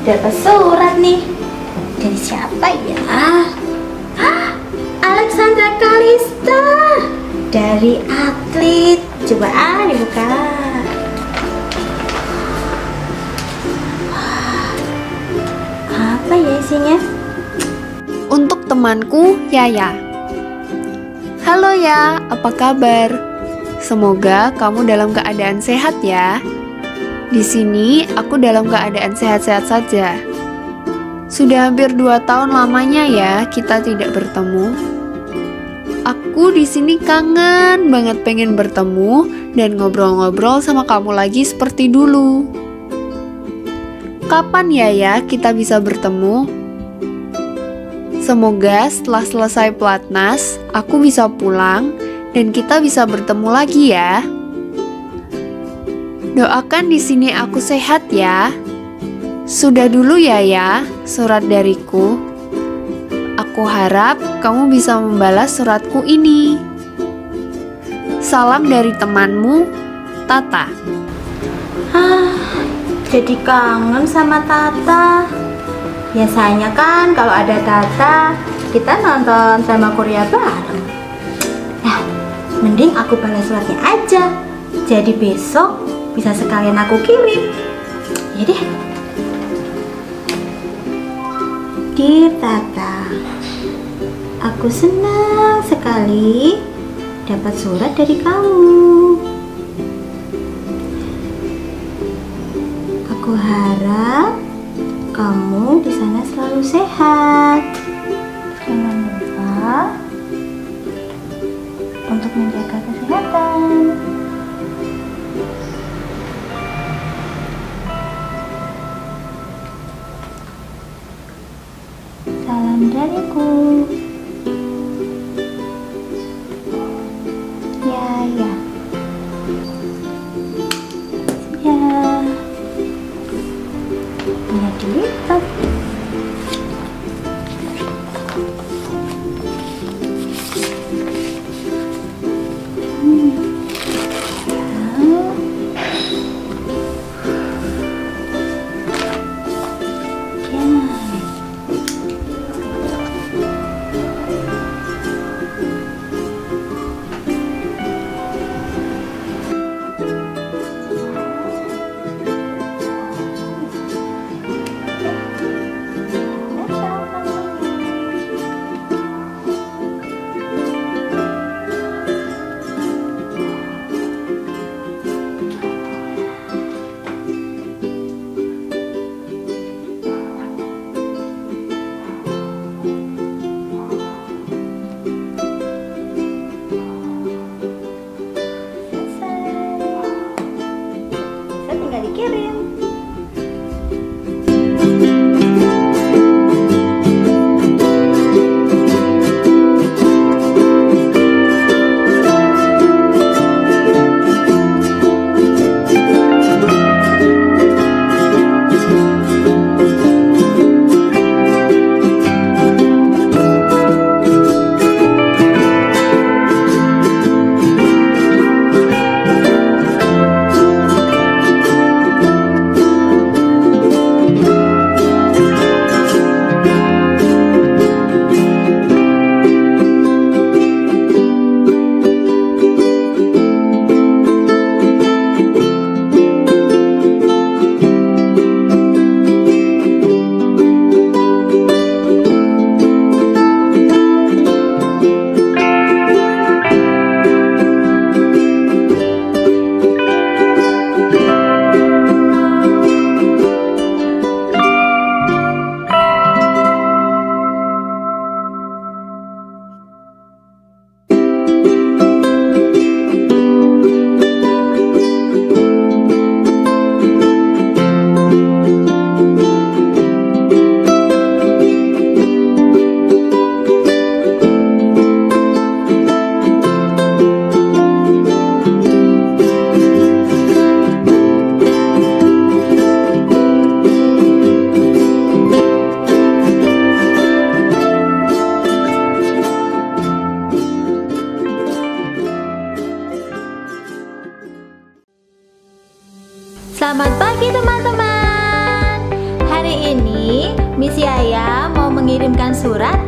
dapat surat nih. Dari siapa ya? Alexandra Kalista. Dari atlet. Coba dibuka. Apa ya isinya? Untuk temanku, Yaya. Halo ya, apa kabar? Semoga kamu dalam keadaan sehat ya. Di sini aku dalam keadaan sehat-sehat saja. Sudah hampir 2 tahun lamanya ya kita tidak bertemu. Aku di sini kangen banget pengen bertemu dan ngobrol-ngobrol sama kamu lagi seperti dulu. Kapan ya kita bisa bertemu? Semoga setelah selesai pelatnas, aku bisa pulang dan kita bisa bertemu lagi ya. Doakan di sini aku sehat ya. Sudah dulu ya surat dariku. Aku harap kamu bisa membalas suratku ini. Salam dari temanmu, Tata. Jadi kangen sama Tata. Biasanya kan kalau ada Tata, kita nonton drama Korea bareng. Ya, mending aku balas suratnya aja. Jadi besok bisa sekalian aku kirim. Ya deh. Dear Tata, aku senang sekali dapat surat dari kamu. Aku harap kamu di sana selalu sehat. Jangan lupa untuk menjaga kesehatan. Salam dariku. Ya. Ini dilipat.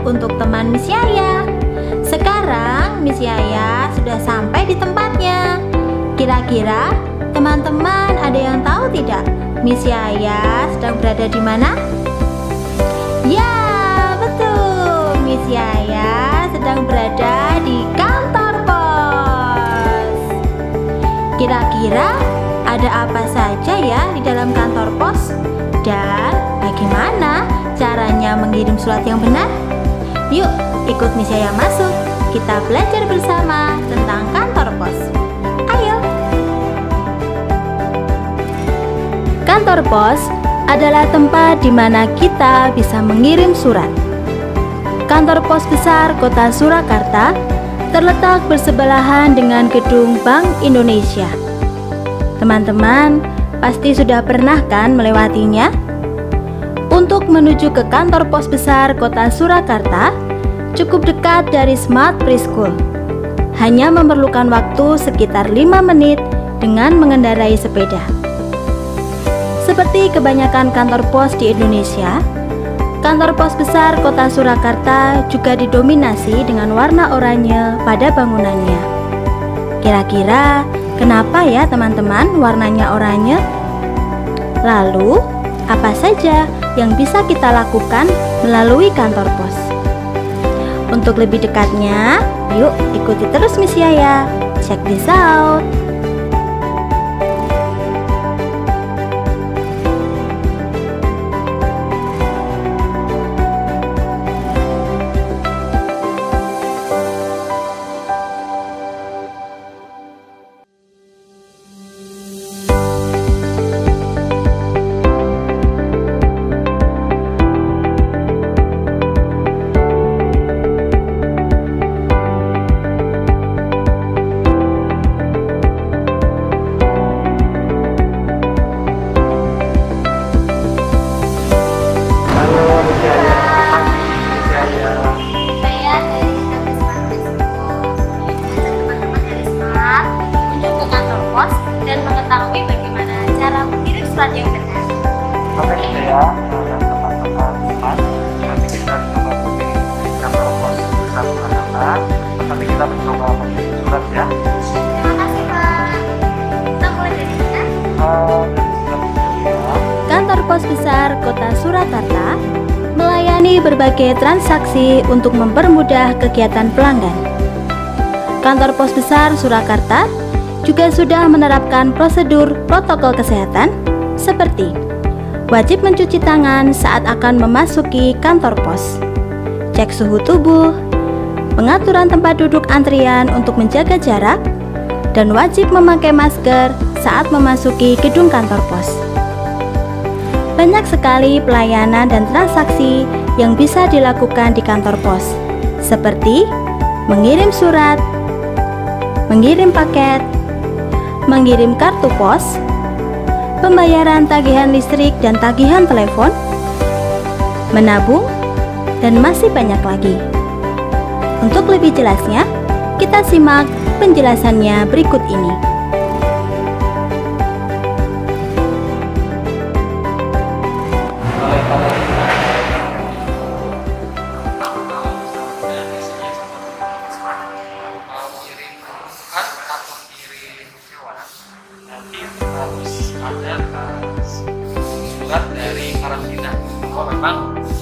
untuk teman Miss Yaya. Sekarang Miss Yaya sudah sampai di tempatnya. Kira-kira teman-teman ada yang tahu tidak Miss Yaya sedang berada di mana? Ya, betul. Miss Yaya sedang berada di kantor pos. Kira-kira ada apa saja ya di dalam kantor pos? Dan bagaimana caranya mengirim surat yang benar? Yuk, ikut Miss Yaya masuk. Kita belajar bersama tentang kantor pos. Ayo. Kantor pos adalah tempat di mana kita bisa mengirim surat. Kantor pos besar Kota Surakarta terletak bersebelahan dengan gedung Bank Indonesia. Teman-teman pasti sudah pernah kan melewatinya? Untuk menuju ke kantor pos besar Kota Surakarta cukup dekat dari Smart Preschool. Hanya memerlukan waktu sekitar 5 menit dengan mengendarai sepeda. Seperti kebanyakan kantor pos di Indonesia, kantor pos besar Kota Surakarta juga didominasi dengan warna oranye pada bangunannya. Kira-kira kenapa ya teman-teman warnanya oranye? Lalu, apa saja yang bisa kita lakukan melalui kantor pos? Untuk lebih dekatnya, yuk ikuti terus Miss Yaya. Check this out. Dan mengetahui bagaimana cara mengirim surat yang benar. Oke ya, dan teman-teman nanti kita coba mengirim kantor pos besar Surakarta. Nanti kita mencoba mengirim surat ya. Terima kasih Pak. Kita mulai dari mana? Kantor pos besar Kota Surakarta melayani berbagai transaksi untuk mempermudah kegiatan pelanggan. Kantor pos besar Surakarta juga sudah menerapkan prosedur protokol kesehatan seperti wajib mencuci tangan saat akan memasuki kantor pos, cek suhu tubuh, pengaturan tempat duduk antrian untuk menjaga jarak, dan wajib memakai masker saat memasuki gedung kantor pos. Banyak sekali pelayanan dan transaksi yang bisa dilakukan di kantor pos, seperti mengirim surat, mengirim paket, mengirim kartu pos, pembayaran tagihan listrik dan tagihan telepon, menabung, dan masih banyak lagi. Untuk lebih jelasnya, kita simak penjelasannya berikut ini. Nanti harus ada surat dari karantina bahwa memang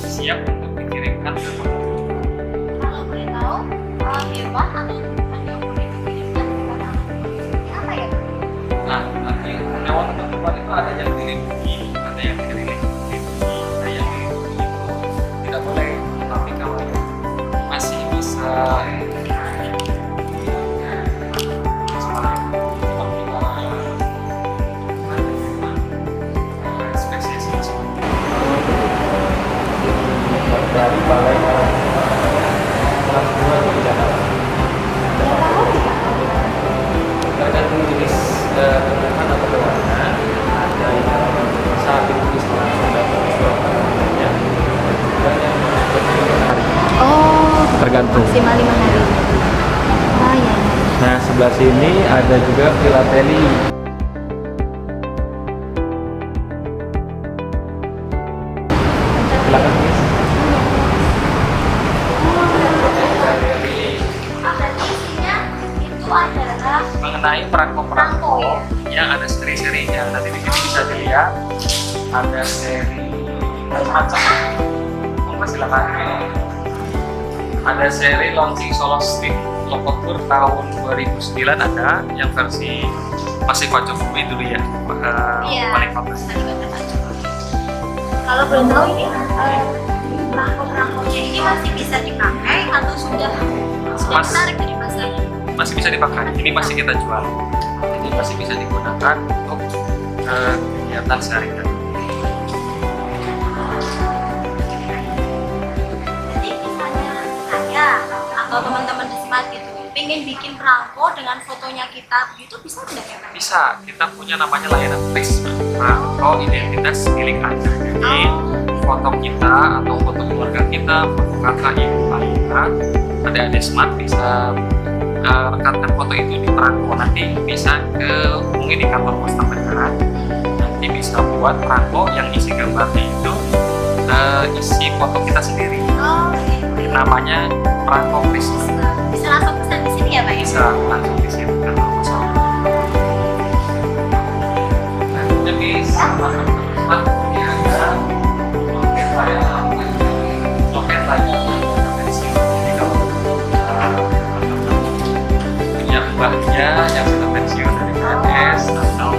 siap untuk dikirimkan ke karantina. Kalau boleh tahu, hewan atau tumbuhan yang boleh dikirimkan ke karantina apa ya? Nah, nanti hewan atau tumbuhan itu ada yang dilindungi, ada yang tidak dilindungi, ada yang dilindungi itu tidak boleh. Tapi kalau masih bisa dari balai kelas 2 di Jakarta. Tergantung jenis tumbuhan atau hewannya, ada yang saat itu langsung dapat surat karantinanya, dan yang Oh, tergantung. maksimal 5 hari. Oh ya. Nah, sebelah sini ada juga filateli. Silakan, Miss. mengenai perangko-perangko yang ada seri-serinya. Nanti di sini bisa dilihat ada seri macam. Silakan. Ada seri launching solo stick Lokot Tour tahun 2009 ada yang versi masih Pak Jokowi dulu ya. Paling famous. Kalau belum tahu ini perangko-perangkonya ini masih bisa dipakai atau sudah menarik dari pasar? Masih bisa dipakai. Ini masih kita jual. Ini masih bisa digunakan untuk kegiatan sehari-hari. Atau teman-teman di Smart gitu pengen bikin perangko dengan fotonya kita gitu, bisa tidak ya Pak? Bisa, kita punya namanya layanan Prisma, perangko identitas milik Anda. Jadi foto kita atau foto keluarga kita, foto kakak, ibu, ayah, adik-adik Smart bisa rekatkan foto itu di perangko. Nanti bisa mungkin di kantor pos terdekat, nanti bisa buat perangko yang isi gambarnya itu isi foto kita sendiri. Namanya perangko Prisma. Bisa langsung pesan di sini ya Pak? Bisa langsung di sini kan masalah. Nah, jadi sama teman-teman ini ada loket layanan pensiun. Jadi kalau punya mbaknya yang sudah pensiun dari PNS atau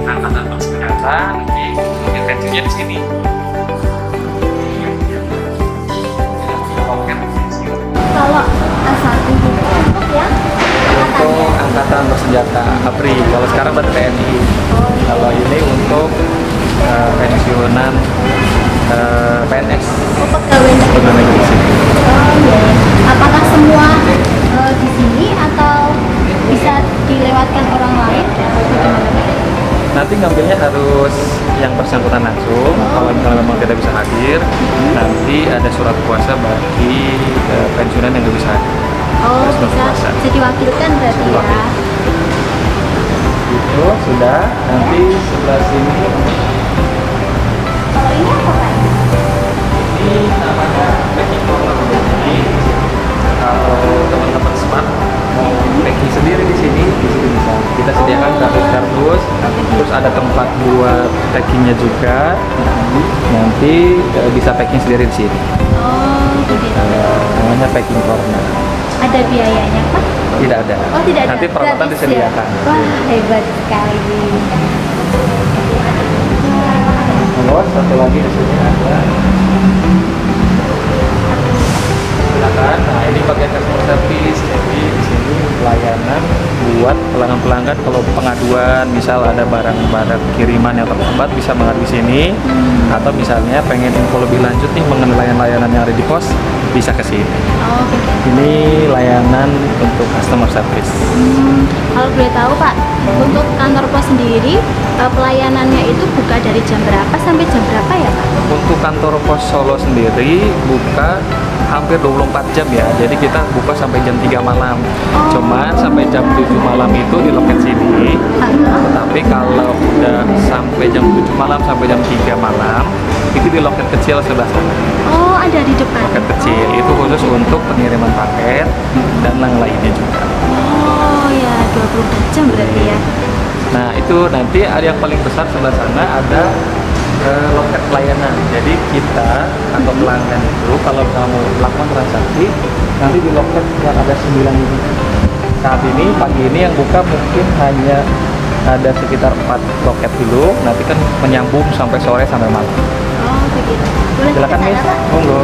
angkatan persenjataan, nanti loket pensiunnya di sini. Kalau A1 itu untuk yang Untuk angkatan bersenjata ABRI, kalau sekarang berarti TNI. Kalau ini untuk pensiunan PNS. pegawai negeri. Oh iya. Apakah semua di sini atau bisa dilewatkan orang lain? Nanti ngambilnya harus yang bersangkutan langsung. Kalau misalnya memang tidak bisa hadir, nanti ada surat kuasa bagi pensiunan yang nggak bisa hadir. Oh, bisa diwakilkan berarti ya. Itu sudah. Nanti sebelah sini. Kalau ini apa Pak? Ini namanya packing corner. Jadi kalau teman-teman Smart mau packing sendiri di sini bisa. Kita sediakan kardus-kardus, terus ada tempat buat packingnya juga. Nanti bisa packing sendiri di sini. Oh, begitu. Namanya packing corner. Ada biayanya Pak? Tidak ada. Oh, tidak ada. Nanti peralatan Gratis disediakan. ya? Wah, hebat sekali. Terus satu lagi di sini ada. Silakan. Nah, ini bagian customer service. Jadi di sini pelayanan buat pelanggan-pelanggan kalau pengaduan, misal ada barang-barang kiriman yang terlambat bisa mengadu di sini. Atau misalnya pengen info lebih lanjut nih mengenai layanan yang ada di pos, bisa ke sini. Oh, begitu. Ini layanan untuk customer service. Kalau boleh tahu Pak, untuk kantor pos sendiri pelayanannya itu buka dari jam berapa sampai jam berapa ya Pak? Untuk kantor pos Solo sendiri buka hampir 24 jam ya. Jadi kita buka sampai jam 3 malam. Cuman sampai jam 7 malam itu di loket sini. Tetapi kalau udah sampai jam 7 malam sampai jam 3 malam itu di loket kecil sebelah sana. Oh, ada di depan. Loket kecil itu khusus untuk pengiriman paket dan yang lainnya juga. Oh ya, 24 jam berarti ya. Nah, itu nanti ada yang paling besar sebelah sana ada loket pelayanan. Jadi kita atau pelanggan itu kalau mau melakukan transaksi nanti di loket yang ada 9 ini. Saat ini pagi ini yang buka mungkin hanya ada sekitar 4 loket dulu. Nanti kan menyambung sampai sore sampai malam. Oh, begitu. Boleh Silakan kita Miss, sana, Pak? monggo.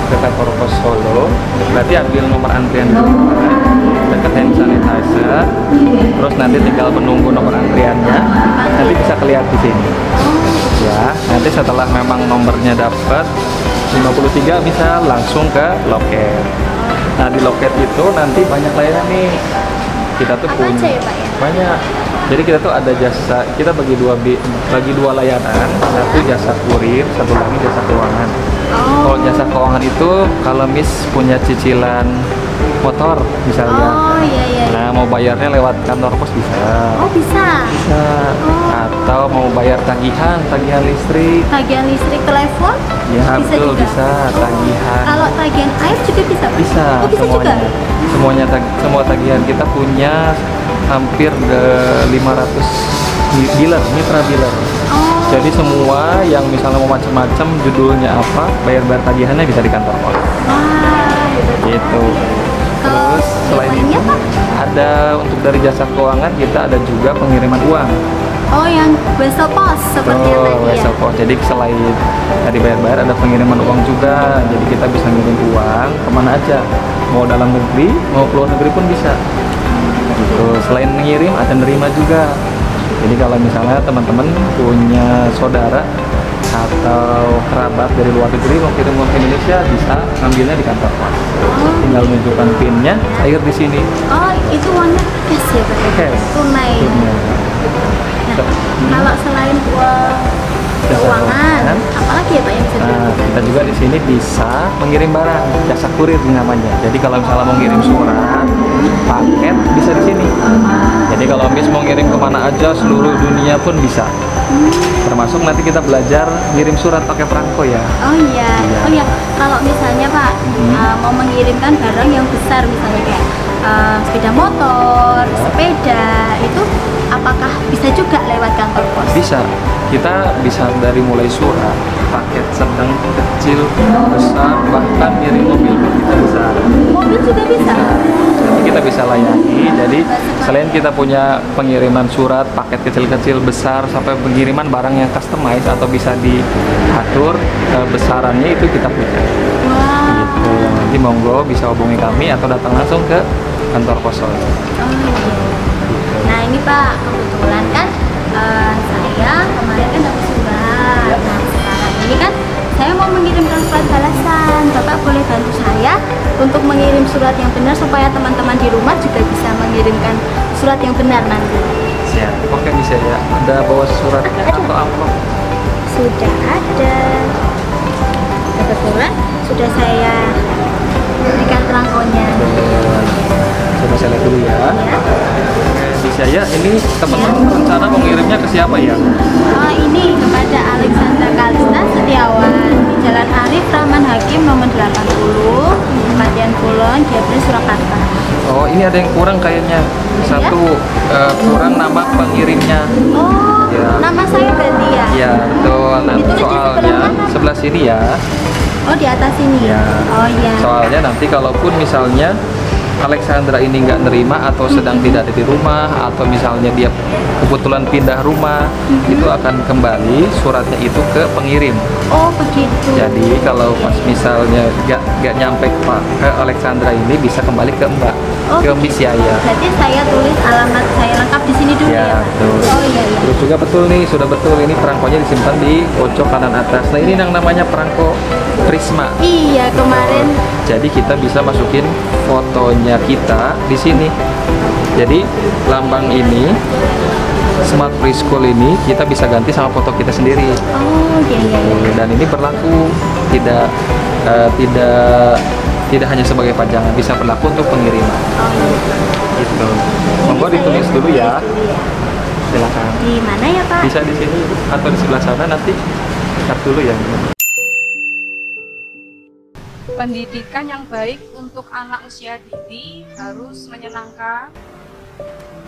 Ke kantor pos Solo, berarti ambil nomor antrian dulu, dekat hand sanitizer, terus nanti tinggal menunggu nomor antriannya, nanti bisa kelihatan di sini. Ya, nanti setelah memang nomornya dapat 53 bisa langsung ke loket. Nah, di loket itu nanti banyak layanan nih. Kita tuh Apa punya aja ya, Pak, ya? banyak. Jadi kita tuh ada jasa, kita bagi dua layanan, satu jasa kurir, satu lagi jasa keuangan. Kalau jasa keuangan itu kalau Miss punya cicilan motor misalnya. Oh iya iya. Nah, mau bayarnya lewat kantor pos bisa. Oh bisa. Bisa. Atau mau bayar tagihan listrik. Tagihan listrik, telepon? Ya, Bisa betul, juga? bisa. Tagihan. Kalau tagihan air juga bisa, Pak? Bisa, Oh, bisa semuanya. juga? Semua tagihan kita punya hampir 500 dealer, mitra dealer. Oh. Jadi semua yang misalnya mau macam-macam judulnya apa, bayar-bayar tagihannya bisa di kantor pos. Wah, hebat. Gitu. Kalau Terus selain lainnya, itu Pak? ada untuk dari jasa keuangan kita ada juga pengiriman uang. Oh, yang wesel pos seperti yang tadi ya? Wesel pos. Jadi selain tadi bayar-bayar ada pengiriman uang juga. Jadi kita bisa ngirim uang kemana aja. Mau dalam negeri, mau keluar negeri pun bisa. Gitu. Selain ngirim ada nerima juga. Jadi kalau misalnya teman-teman punya saudara atau kerabat dari luar negeri mau kirim uang ke Indonesia bisa ngambilnya di kantor pos. Tinggal menunjukkan PIN-nya, cair di sini. Oh, itu uangnya cash ya, Pak? Cash. Tunai. Tunai. Nah, kalau selain uang keuangan, apalagi ya Pak yang bisa Nah, dilakukan? kita juga di sini bisa mengirim barang, jasa kurir namanya. Jadi kalau misalnya mau ngirim surat, paket bisa di sini. Jadi kalau Miss mau ngirim kemana aja seluruh dunia pun bisa. Termasuk nanti kita belajar ngirim surat pakai perangko ya. Oh iya, Iya. oh iya. Kalau misalnya Pak mau mengirimkan barang yang besar, misalnya kayak sepeda motor, sepeda, itu apakah bisa juga lewat kantor pos? Bisa. Kita bisa dari mulai surat, paket sedang, kecil, besar, bahkan ngirim mobil pun kita bisa. Mobil juga bisa. Jadi kita bisa layani. Jadi selain kita punya pengiriman surat, paket kecil-kecil, besar, sampai pengiriman barang yang customized atau bisa diatur besarannya itu kita punya. Wah. Gitu. Nanti monggo bisa hubungi kami atau datang langsung ke kantor pos Solo. Oh iya. Nah ini Pak, kebetulan kan saya kemarin kan dapat surat. Ya. Nah sekarang ini kan saya mau mengirimkan surat balasan. Bapak boleh bantu saya untuk mengirim surat yang benar supaya teman-teman di rumah juga bisa mengirimkan surat yang benar nanti. Siap. Oke, bisa ya. Ada bawa suratnya atau amplop? Sudah ada. Kebetulan sudah saya berikan perangkonya. Coba saya lihat dulu ya. Ya. Oke, bisa ya. Ini teman-teman rencana mau ngirimnya ke siapa ya? Ini kepada Alexandra Kalista Setiawan di Jalan Arif Rahman Hakim nomor 80, Kabupaten Kulon, Jabres, Surakarta. Oh, ini ada yang kurang kayaknya. Satu kurang nama pengirimnya. Oh, Ya. nama saya berarti ya? Ya, betul. Nah, Itu di sebelah soalnya mana? sebelah sini ya. Oh, di atas ini. Ya. Oh iya. Soalnya nanti kalaupun misalnya Alexandra ini nggak nerima atau sedang tidak ada di rumah atau misalnya dia kebetulan pindah rumah, itu akan kembali suratnya itu ke pengirim. Oh begitu. Jadi kalau pas misalnya nggak nyampe ke Alexandra ini bisa kembali ke Mbak, Oh, ke Miss Yaya. Berarti saya tulis alamat saya lengkap di sini dulu ya, Ya, Pak? betul. Oh iya iya. Terus juga betul nih, sudah betul ini perangkonya disimpan di pojok kanan atas. Nah, ini yang namanya perangko Prisma. Iya kemarin. Jadi kita bisa masukin fotonya kita di sini. Jadi lambang ini Smart Preschool ini kita bisa ganti sama foto kita sendiri. Oh iya iya. Iya. Dan ini berlaku tidak tidak hanya sebagai pajangan, bisa berlaku untuk pengiriman. Oh iya. Gitu. Monggo ditulis dulu ya. Silakan. Di mana ya Pak? Bisa di sini atau di sebelah sana nanti cut dulu ya. Pendidikan yang baik untuk anak usia dini harus menyenangkan,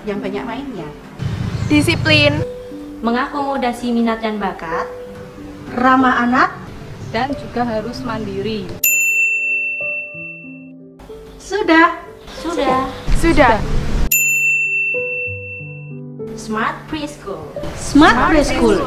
yang banyak mainnya, Disiplin, mengakomodasi minat dan bakat, ramah anak, dan juga harus mandiri. sudah. sudah. Smart Preschool. Smart Preschool.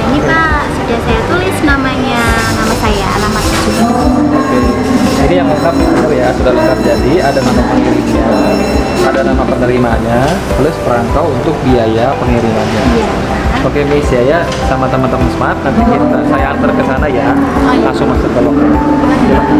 Ini Pak, sudah saya tulis namanya, nama saya, alamatnya juga. Oke. Ini yang lengkap betul ya, sudah lengkap. Jadi ada nama pengirimnya, ada nama penerimanya, plus perangko untuk biaya pengirimannya. Iya. Oke, Miss Yaya sama teman-teman Smart, nanti saya antar ke sana ya. Langsung masuk ke loker. Silakan.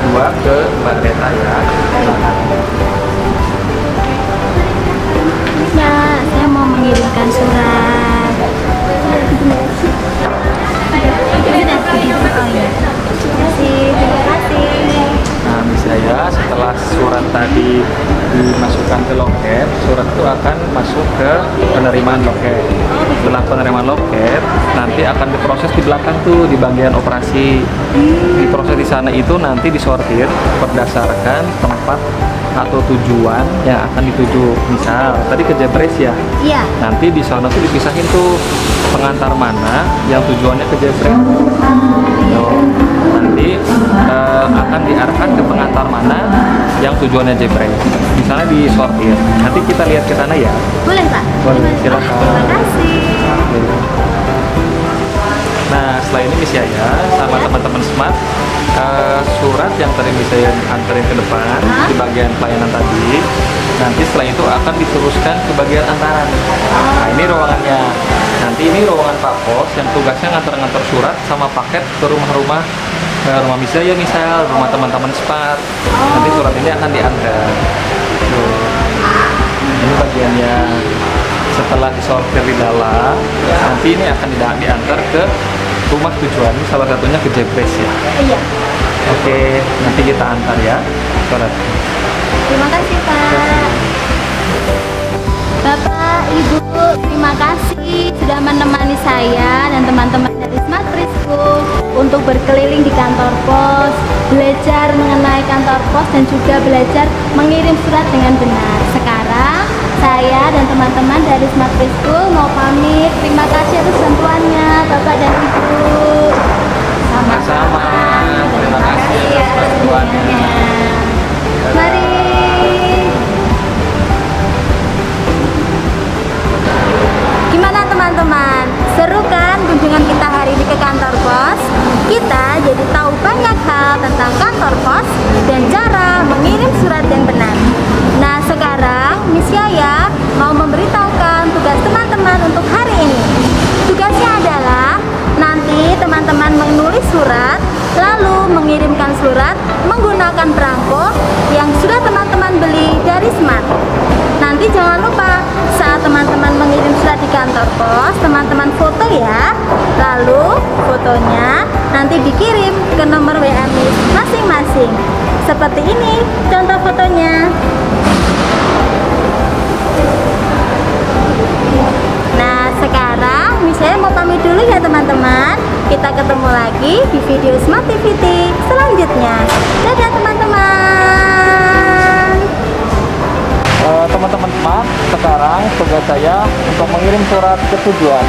berdua ke Mbak Greta ya. Mbak, saya mau mengirimkan surat. Oh iya. Terima kasih. Nah, misalnya setelah surat tadi dimasukkan ke loket, surat itu akan masuk ke penerimaan loket. Setelah penerimaan loket, nanti akan diproses di belakang tuh di bagian operasi. Diproses di sana itu nanti disortir berdasarkan tempat atau tujuan yang akan dituju. Misal tadi ke Jebres ya. Iya. Nanti di sana tuh dipisahin tuh pengantar mana yang tujuannya ke Jebres. Nanti akan diarahkan ke pengantar mana yang tujuannya Jebres. Di sana disortir. Nanti kita lihat ke sana ya. Boleh, Pak? Boleh, silakan. Terima kasih. Nah, setelah ini Miss Yaya sama teman-teman Smart, surat yang tadi Miss Yaya anterin ke depan di bagian pelayanan tadi, nanti setelah itu akan diteruskan ke bagian antaran. Nah, ini ruangannya. Nanti ini ruangan Pak Pos yang tugasnya ngantar-ngantar surat sama paket ke rumah-rumah, rumah Miss Yaya misal, rumah teman-teman Smart. Nanti surat ini akan diantar. Tuh. Ini bagiannya. Setelah disortir di dalam, nanti ini akan diantar ke rumah tujuan, salah satunya ke Jebres ya. Iya. Oke, nanti kita antar ya surat. Terima kasih, Pak. Bapak, Ibu, terima kasih sudah menemani saya dan teman-teman dari Smart Preschool untuk berkeliling di kantor pos, belajar mengenai kantor pos dan juga belajar mengirim surat dengan benar. Sekarang saya dan teman-teman dari Smart Preschool mau pamit. Terima kasih atas bantuannya, Bapak dan Ibu. Sama-sama. Terima kasih atas bantuannya. Mari. Gimana teman-teman? Seru kan kunjungan kita hari ini ke kantor pos? Kita jadi tahu banyak hal tentang kantor pos dan cara mengirim surat yang benar. Nah, sekarang Miss Yaya mau memberitahukan tugas teman-teman untuk hari ini. Tugasnya adalah nanti teman-teman menulis surat, lalu mengirimkan surat menggunakan perangko yang sudah teman-teman beli dari Smart. Nanti jangan lupa saat teman-teman mengirim surat di kantor pos, teman-teman foto ya. Lalu fotonya nanti dikirim ke nomor WA Miss masing-masing. Seperti ini contoh fotonya. Nah, sekarang Miss Yaya mau pamit dulu ya teman-teman. Kita ketemu lagi di video Smart TV selanjutnya. Dadah teman-teman. Teman-teman Smart, sekarang tugas saya untuk mengirim surat ke tujuan.